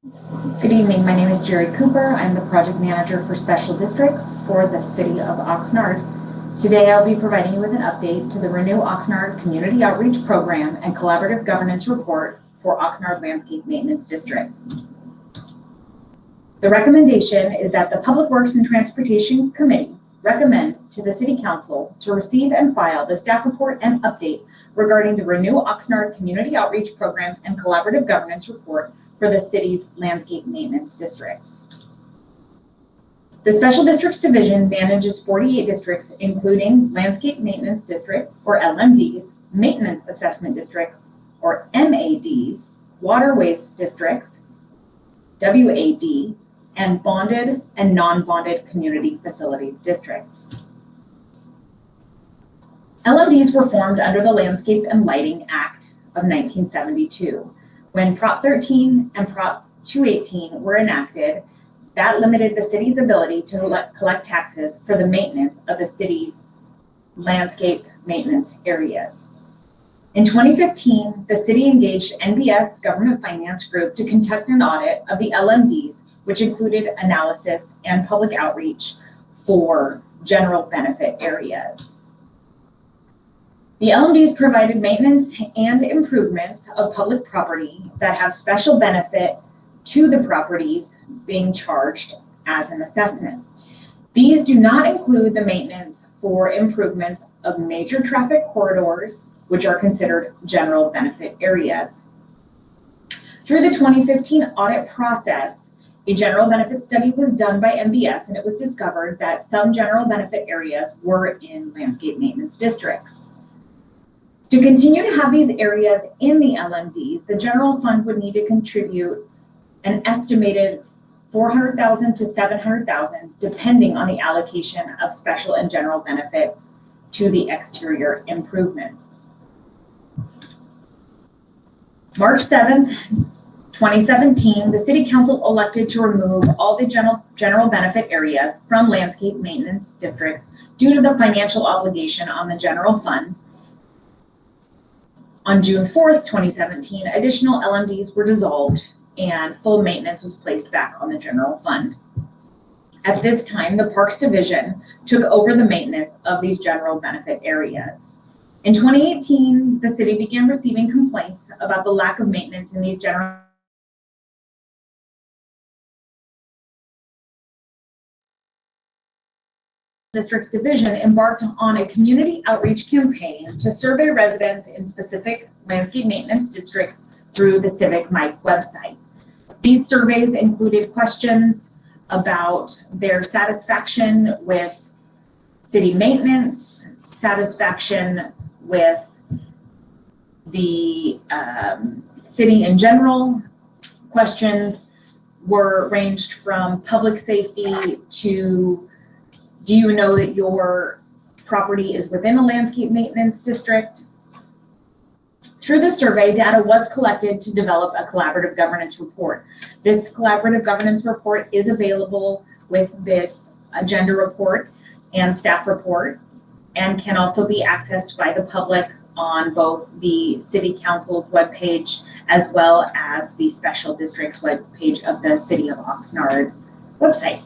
Good evening, my name is Jerry Cooper. I'm the project manager for special districts for the city of Oxnard. Today I'll be providing you with an update to the Renew Oxnard Community Outreach Program and Collaborative Governance Report for Oxnard Landscape Maintenance Districts. The recommendation is that the Public Works and Transportation Committee recommend to the City Council to receive and file the staff report and update regarding the Renew Oxnard Community Outreach Program and Collaborative Governance Report for the city's landscape maintenance districts. The Special Districts Division manages 48 districts, including landscape maintenance districts, or LMDs, maintenance assessment districts, or MADs, water waste districts, WAD, and bonded and non-bonded community facilities districts. LMDs were formed under the Landscape and Lighting Act of 1972. When Prop 13 and Prop 218 were enacted, that limited the city's ability to collect taxes for the maintenance of the city's landscape maintenance areas. In 2015, the city engaged NBS Government Finance Group to conduct an audit of the LMDs, which included analysis and public outreach for general benefit areas. The LMDs provided maintenance and improvements of public property that have special benefit to the properties being charged as an assessment. These do not include the maintenance for improvements of major traffic corridors, which are considered general benefit areas. Through the 2015 audit process, a general benefit study was done by NBS, and it was discovered that some general benefit areas were in landscape maintenance districts. To continue to have these areas in the LMDs, the general fund would need to contribute an estimated $400,000 to $700,000, depending on the allocation of special and general benefits to the exterior improvements. March 7th, 2017, the City Council elected to remove all the general benefit areas from landscape maintenance districts due to the financial obligation on the general fund. On June 4th, 2017, additional LMDs were dissolved and full maintenance was placed back on the general fund. At this time, the Parks Division took over the maintenance of these general benefit areas. In 2018, the city began receiving complaints about the lack of maintenance in these general Districts Division embarked on a community outreach campaign to survey residents in specific landscape maintenance districts through the Civic Mike website. These surveys included questions about their satisfaction with city maintenance, satisfaction with the city in general. Questions were ranged from public safety to do you know that your property is within a landscape maintenance district? Through the survey, data was collected to develop a collaborative governance report. This collaborative governance report is available with this agenda report and staff report and can also be accessed by the public on both the City Council's webpage as well as the Special Districts webpage of the City of Oxnard website.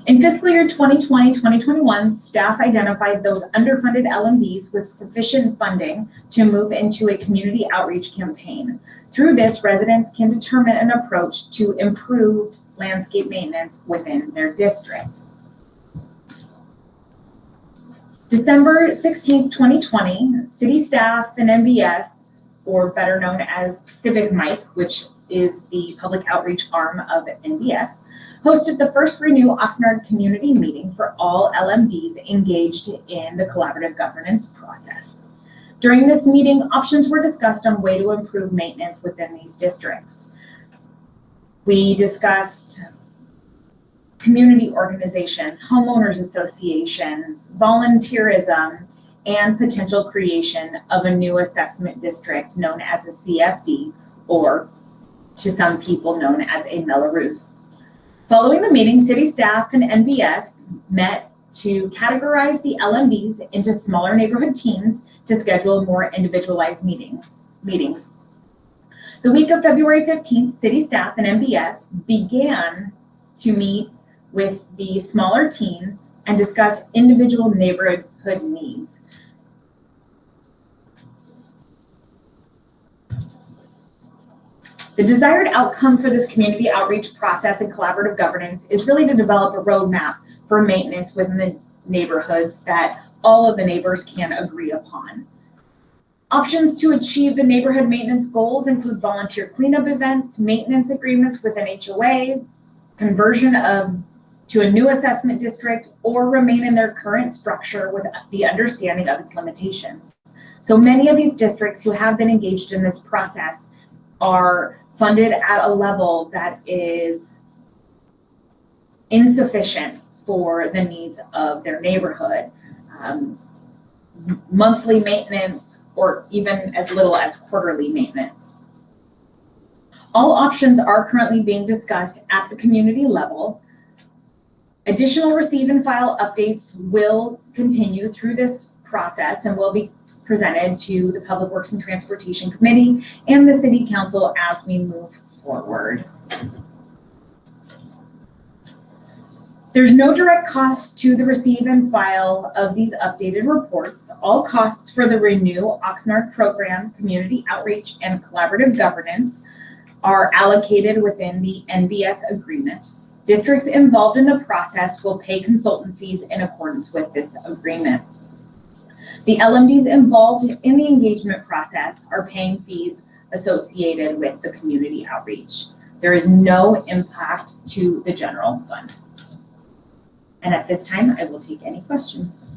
In fiscal year 2020-2021, staff identified those underfunded LMDs with sufficient funding to move into a community outreach campaign. Through this, residents can determine an approach to improved landscape maintenance within their district. December 16, 2020, city staff and NBS, or better known as Civic Mike, which is the public outreach arm of NBS, hosted the first Renew Oxnard community meeting for all LMDs engaged in the collaborative governance process. During this meeting, options were discussed on way to improve maintenance within these districts. We discussed community organizations, homeowners associations, volunteerism, and potential creation of a new assessment district known as a CFD, or to some people known as a Melrose. Following the meeting, city staff and NBS met to categorize the LMDs into smaller neighborhood teams to schedule more individualized meetings. The week of February 15th, city staff and MBS began to meet with the smaller teams and discuss individual neighborhood needs. The desired outcome for this community outreach process and collaborative governance is really to develop a roadmap for maintenance within the neighborhoods that all of the neighbors can agree upon. Options to achieve the neighborhood maintenance goals include volunteer cleanup events, maintenance agreements with an HOA, conversion to a new assessment district, or remain in their current structure with the understanding of its limitations. So many of these districts who have been engaged in this process are funded at a level that is insufficient for the needs of their neighborhood. Monthly maintenance, or even as little as quarterly maintenance. All options are currently being discussed at the community level. Additional receive and file updates will continue through this process and will be presented to the Public Works and Transportation Committee and the City Council as we move forward. There's no direct cost to the receive and file of these updated reports. All costs for the Renew Oxnard program, community outreach, and collaborative governance are allocated within the NBS agreement. Districts involved in the process will pay consultant fees in accordance with this agreement. The LMDs involved in the engagement process are paying fees associated with the community outreach. There is no impact to the general fund. And at this time, I will take any questions.